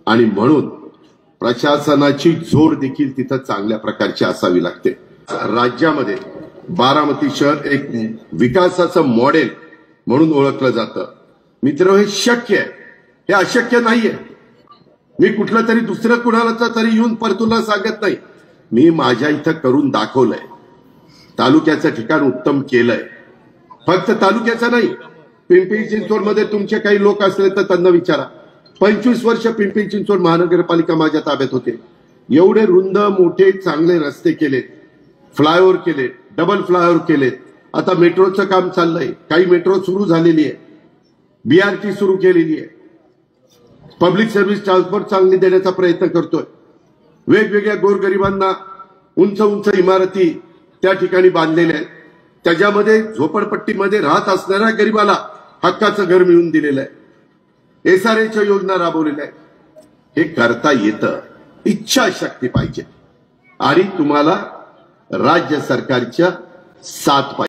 आणि म्हणून प्रशासनाची जोड देखील तिथं चांगल्या प्रकारची असावी लागते। राज्यामध्ये बारामती शहर एक विकासाचं मॉडेल म्हणून ओळखलं जातं। मित्र, हे शक्य आहे, हे अशक्य नाहीये। मी कुठलं तरी दुसरं कुणाला तरी येऊन परतुला सांगत नाही, मी माझ्या इथं करून दाखवलंय। तालुक्याचं ठिकाण उत्तम केलंय। फक्त तालुक्याचं नाही, पिंपरी चिंचवडमध्ये तुमचे काही लोक असले तर त्यांना विचारा। 25 वर्ष पिंपरी चिंचवड महानगरपालिका माझ्या ताब्यात होते। एवढे रुंद मोठे चांगले रस्ते केलेत, फ्लायओव्हर केलेत, डबल फ्लायओव्हर केलेत। आता मेट्रोचं काम चाललंय, काही मेट्रो सुरू झालेली आहे, BRT सुरू केलेली आहे। पब्लिक सर्व्हिस ट्रान्सपोर्ट चांगली देण्याचा प्रयत्न करतोय। वेगवेगळ्या गोरगरिबांना उंच उंच इमारती त्या ठिकाणी बांधलेल्या आहेत। त्याच्यामध्ये झोपडपट्टीमध्ये राहत असणाऱ्या गरिबाला हक्काचं घर मिळवून दिलेलं आहे। SRAच्या योजना राबवलेल्या आहेत। हे करता येतं, इच्छाशक्ती पाहिजे आणि तुम्हाला राज्य सरकारच्या साथ पाहिजे।